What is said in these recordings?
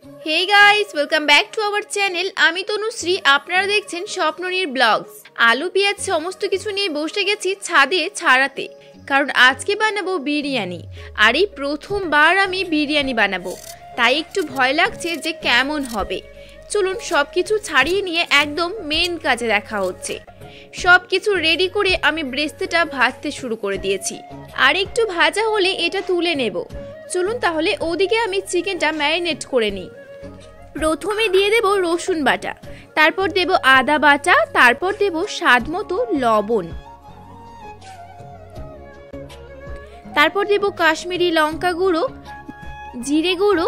Hey guys, welcome back to our channel. আমি তনুশ্রী, আপনারা দেখছেন স্বপ্ননীর ব্লগস। আলু পেঁয়াজ সমস্ত কিছু নিয়ে বসে গেছি ছাদে ছাড়াতে, কারণ আজকে বানাবো বিরিয়ানি। আর এই প্রথমবার আমি বিরিয়ানি বানাবো, তাই একটু ভয় লাগছে যে কেমন হবে। চলুন সবকিছু ছাড়িয়ে নিয়ে একদম মেন কাজে দেখা হচ্ছে। সবকিছু রেডি করে আমি ব্রেস্তাটা ভাজতে শুরু করে দিয়েছি, আর একটু ভাজা হলে এটা তুলে নেব। চলুন তাহলে ওদিকে আমি চিকেনটা ম্যারিনেট করে নিই। প্রথমে দিয়ে দেব রসুন বাটা, তারপর দেব আদা বাটা, তারপর দেব স্বাদ মতো লবণ, তারপর দেব কাশ্মীরি লঙ্কা গুঁড়ো, জিরে গুঁড়ো,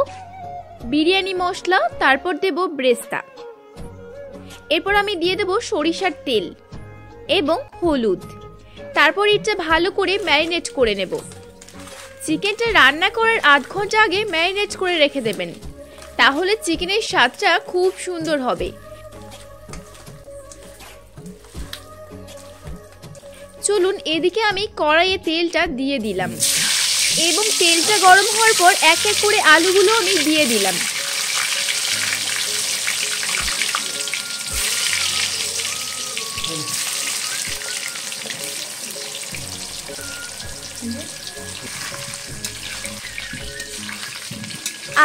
বিরিয়ানি মশলা, তারপর দেব ব্রেস্তা। এরপর আমি দিয়ে দেব সরিষার তেল এবং হলুদ। তারপর এটা ভালো করে ম্যারিনেট করে নেব। চিকেনটা রান্না করার আধ ঘন্টা আগে ম্যারিনেট করে রেখে দেবেন, তাহলে চিকেনের স্বাদটা খুব সুন্দর হবে। চলুন এদিকে আমি কড়াইয়ে তেলটা দিয়ে দিলাম এবং তেলটা গরম হওয়ার পর এক এক করে আলুগুলো আমি দিয়ে দিলাম।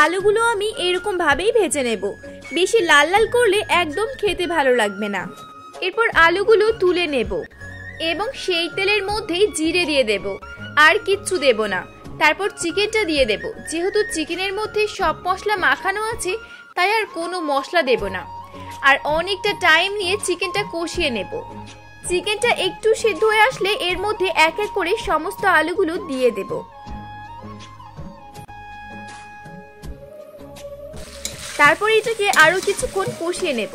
আলুগুলো আমি এরকম ভাবেই ভেজে নেব, বেশি লাল লাল করলে একদম খেতে ভালো লাগবে না। এরপর আলুগুলো তুলে নেব এবং সেই তেলের মধ্যেই জিরে দিয়ে দেব, আর কিচ্ছু দেব না। তারপর চিকেনটা দিয়ে দেব। যেহেতু চিকেনের মধ্যে সব মশলা মাখানো আছে, তাই আর কোনো মশলা দেব না। আর অনেকটা টাইম নিয়ে চিকেনটা কষিয়ে নেব। চিকেনটা একটু সিদ্ধ হয়ে আসলে এর মধ্যে এক এক করে সমস্ত আলুগুলো দিয়ে দেব। তারপর এটাকে আরো কিছুক্ষণ কষিয়ে নেব।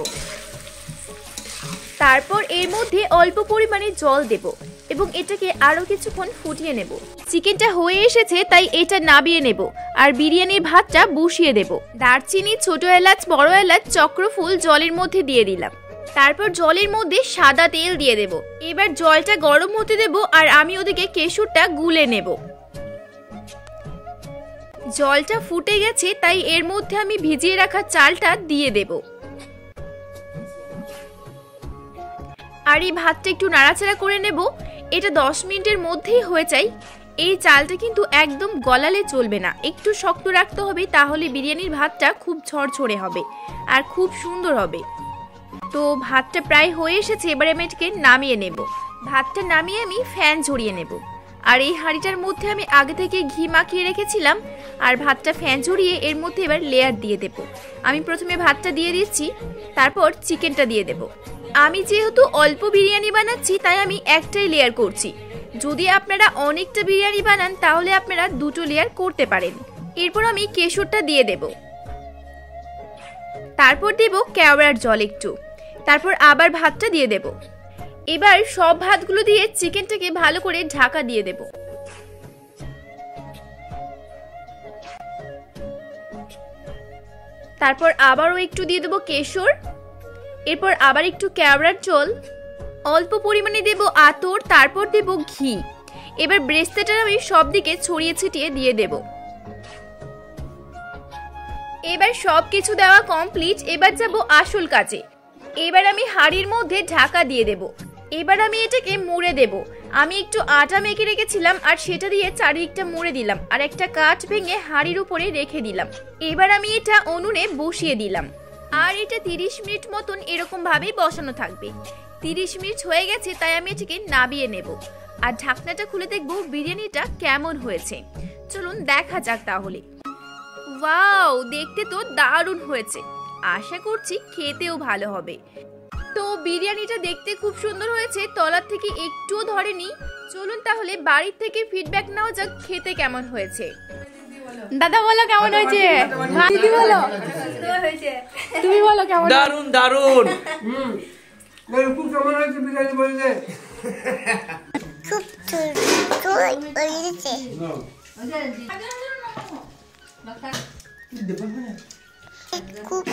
তারপর এর মধ্যে অল্প পরিমাণে জল দেব এবং এটাকে আরো কিছুক্ষণ ফুটিয়ে নেব। চিকেনটা হয়ে এসেছে, তাই এটা নামিয়ে নেব আর বিরিয়ানির ভাতটা বসিয়ে দেব। দারচিনি, ছোট এলাচ, বড় এলাচ, চক্রফুল জলের মধ্যে দিয়ে দিলাম। তারপর জলের মধ্যে সাদা তেল দিয়ে দেব। এবার জলটা গরম হতে দেব আর আমি ওদিকে কেশরটা গুলে নেব। জলটা ফুটে গেছে, তাই এর মধ্যে আমি ভিজিয়ে রাখা চালটা দিয়ে দেব। আর এই ভাতটা একটু নাড়াচাড়া করে নেব। এটা 10 মিনিটের মধ্যেই হয়ে যায়। এই চালটা কিন্তু একদম গলালে চলবে না, একটু শক্ত রাখতে হবে, তাহলে বিরিয়ানির ভাতটা খুব ঝরঝরে হবে আর খুব সুন্দর হবে। তো ভাতটা প্রায় হয়ে এসেছে, এবারে আমি এটাকে নামিয়ে নেব। ভাতটা নামিয়ে আমি ফ্যান ঝরিয়ে নেব। আর এই হাঁড়িটার মধ্যে আমি আগে থেকে ঘি মাখিয়ে রেখেছিলাম, আর ভাতটা ফ্যান ঝরিয়ে এর মধ্যে এবার লেয়ার দিয়ে দেব। আমি প্রথমে ভাতটা দিয়ে দিচ্ছি, তারপর চিকেনটা দিয়ে দেব। আমি যেহেতু অল্প বিরিয়ানি বানাচ্ছি, তাই আমি একটাই লেয়ার করছি। যদি আপনারা অনেকটা বিরিয়ানি বানান, তাহলে আপনারা দুটো লেয়ার করতে পারেন। এরপর আমি কেশরটা দিয়ে দেব। তারপর দেব কেওড়ার জল একটু, তারপর আবার ভাতটা দিয়ে দেব। এবার সব ভাতগুলো দিয়ে চিকেনটাকে ভালো করে ঢাকা দিয়ে দেব। তারপর আবারও একটু দিয়ে দেব কেশর, এরপর আবার একটু কেওড়ার জল, অল্প পরিমাণে দেব আতর, তারপর দেব ঘি। এবার ব্রেস্তাটা আমি সব দিকে ছড়িয়ে ছিটিয়ে দিয়ে দেব। এবার সব কিছু দেওয়া কমপ্লিট। এবার যাব আসল কাজে। এবার আমি হাঁড়ির মধ্যে ঢাকা দিয়ে দেব। এবার আমি এটাকে মুড়ে দেব। আমি একটু আটা মেখে রেখেছিলাম, আর সেটা দিয়ে চারিদিকটা মুড়ে দিলাম, আর একটা কাঠ ভেঙে হাঁড়ির উপরে রেখে দিলাম। এবার আমি এটা উনুনে বসিয়ে দিলাম, আর এটা 30 মিনিট মতন এরকম ভাবেই বসানো থাকবে। 30 মিনিট হয়ে গেছে, তাই আমি এটাকে নামিয়ে নেব আর ঢাকনাটা খুলে দেখব বিরিয়ানিটা কেমন হয়েছে। চলুন দেখা যাক তাহলে। ওয়াও, দেখতে তো দারুণ হয়েছে। আশা করছি খেতেও ভালো হবে। তো বিরিয়ানিটা দেখতে খুব সুন্দর হয়েছে, তলার থেকে একটুও ধরেনি। চলুন তাহলে বাড়ির থেকে ফিডব্যাক নেওয়া যাক খেতে কেমন হয়েছে। দাদা বলো কেমন হয়েছে? দিদি বলো, তুমি বলো কেমন? দারুণ দারুণ। খুব কেমন হয়েছে বিরিয়ানি বললে? খুব খুব